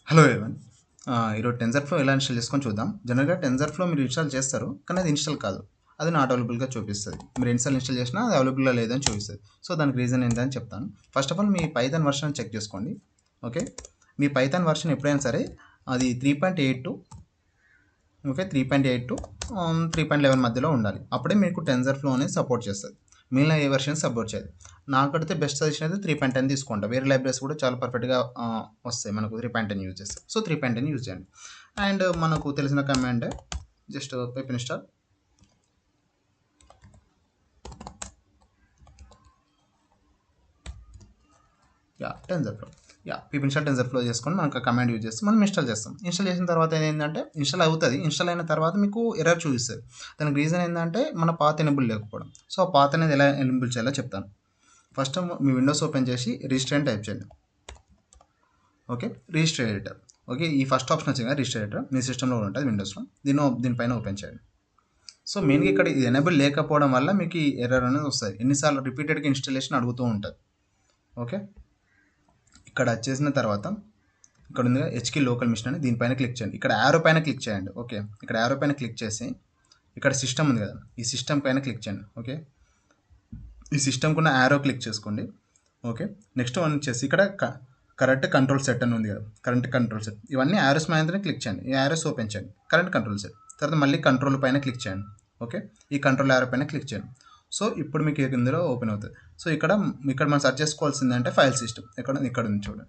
Hello everyone. ఈరోజు టెన్సర్ఫ్లో ఎలా install చేసుకొని చూద్దాం. జనరల్గా టెన్సర్ఫ్లో మీరు ఇన్స్టాల్ చేస్తారు, కానీ అది ఇన్స్టాల్ కాదు. అది నాట్ అవైలబుల్గా చూపిస్తుంది. మీరు ఇన్స్టాల్ చేసినా అది అవైలబుల్గా లేదని చూపిస్తుంది. సో దానికి రీజన్ ఏంటని చెప్తాను. ఫస్ట్ ఆఫ్ ఆల్ మీ పైథాన్ వర్షన్ చెక్ చేసుకోండి. ఓకే, మీ పైథాన్ వర్షన్ ఎప్పుడైనా సరే అది 3.8 ఓకే 3.8 3.11 మధ్యలో ఉండాలి. అప్పుడే మీకు టెన్సర్ఫ్లో అనేది సపోర్ట్ చేస్తుంది. మిగిలిన ఏ వర్షన్ సపోర్ట్ చేయదు. నాకైతే బెస్ట్ సజెషన్ అయితే 3.10 తీసుకుంటా. వేరే లైబ్రరీస్ కూడా చాలా పర్ఫెక్ట్గా వస్తాయి మనకు 3.10 యూజ్ చేస్తే. సో 3.10 యూజ్ చేయండి. అండ్ మనకు తెలిసిన కమాండ్ జస్ట్ పిప్ ఇన్స్టాల్. టెన్సర్ఫ్లో పిప్ ఇన్స్టాల్ టెన్సర్ఫ్లో చేసుకొని మనకు కమాండ్ యూజ్ చేస్తే మనం ఇన్స్టాల్ చేస్తాం. ఇన్స్టాల్ చేసిన తర్వాత ఏంటంటే ఇన్స్టాల్ అవుతుంది. ఇన్స్టాల్ అయిన తర్వాత మీకు ఎర్రర్ చూపిస్తుంది. దానికి రీజన్ ఏంటంటే మన పాత్ ఎనేబుల్ లేకపోవడం. సో ఆ పాత్ అనేది ఎలా ఎనేబుల్ చేయాలో చెప్తాను. ఫస్ట్ మీ విండోస్ ఓపెన్ చేసి రిజిస్టర్ అని టైప్ చేయండి. Okay, register editor. ఓకే, ఈ ఫస్ట్ ఆప్షన్ వచ్చింది కదా రిజిస్టర్ ఎడిటర్, మీ సిస్టంలో ఉంటుంది విండోస్లో. దీనిపైన ఓపెన్ చేయండి. సో మెయిన్గా ఇక్కడ ఇది ఎనేబుల్ లేకపోవడం వల్ల మీకు ఈ ఎర్రర్ అనేది వస్తుంది. ఎన్నిసార్లు రిపీటెడ్గా ఇన్స్టాలేషన్ అడుగుతూ ఉంటుంది. ఓకే, ఇక్కడ వచ్చేసిన తర్వాత ఇక్కడ ఉంది హెచ్కి లోకల్ మిషన్ అని, దీనిపైన క్లిక్ చేయండి. ఇక్కడ యారో పైన క్లిక్ చేయండి. ఓకే, ఇక్కడ యారో పైన క్లిక్ చేసి ఇక్కడ సిస్టమ్ ఉంది కదా, ఈ సిస్టమ్ పైన క్లిక్ చేయండి. ఓకే, ఈ సిస్టమ్కి ఉన్న యారో క్లిక్ చేసుకోండి. ఓకే, నెక్స్ట్ వన్ వచ్చేసి ఇక్కడ కరెంట్ కంట్రోల్ సెట్ అని ఉంది కదా, కరెంట్ కంట్రోల్ సెట్. ఇవన్నీ యారోస్ పైన క్లిక్ చేయండి. ఈ యారోస్ ఓపెన్ చేయండి. కరెంట్ కంట్రోల్ సెట్ తర్వాత మళ్ళీ కంట్రోల్ పైన క్లిక్ చేయండి. ఓకే, ఈ కంట్రోల్ యారో పైన క్లిక్ చేయండి. సో ఇప్పుడు మీకు ఇందులో ఓపెన్ అవుతుంది. సో ఇక్కడ మనం సెర్చ్ చేసుకోవాల్సింది అంటే ఫైల్ సిస్టమ్. ఇక్కడ ఉంది చూడండి.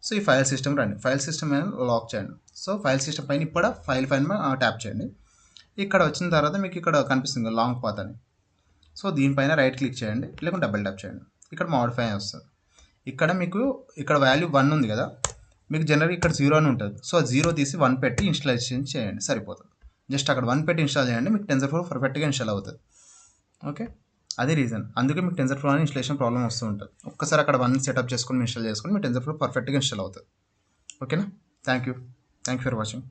సో ఈ ఫైల్ సిస్టమ్ రండి. ఫైల్ సిస్టమ్ పైన లాక్ చేయండి. సో ఫైల్ సిస్టమ్ పైన ఇప్పుడు ఫైల్ ట్యాప్ చేయండి. ఇక్కడ వచ్చిన తర్వాత మీకు ఇక్కడ కనిపిస్తుంది లాంగ్ పాత్ అని. సో దీనిపైన రైట్ క్లిక్ చేయండి, లేకుంటే డబుల్ ట్యాప్ చేయండి. ఇక్కడ మోడిఫై వస్తుంది. ఇక్కడ మీకు ఇక్కడ వాల్యూ 1 ఉంది కదా, మీకు జనరల్గా ఇక్కడ 0 అని ఉంటుంది. సో 0 తీసి 1 పెట్టి ఇన్స్టాలేషన్ చేయండి, సరిపోతుంది. జస్ట్ అక్కడ 1 పెట్టి ఇన్స్టాల్ చేయండి, మీకు టెన్సర్ఫ్లో పర్ఫెక్ట్గా ఇన్స్టాల్ అవుతుంది. ఓకే, అదే రీజన్. అందుకే మీకు టెన్సర్ఫ్లో అని ఇన్స్టాలేషన్ ప్రాబ్లమ్ వస్తూ ఉంటుంది. ఒక్కసారి అక్కడ 1 సెటప్ చేసుకొని ఇన్స్టాల్ చేసుకొని మీ టెన్సర్ఫ్లో పర్ఫెక్ట్గా ఇన్స్టాల్ అవుతుంది. ఓకేనా? Thank you for watching.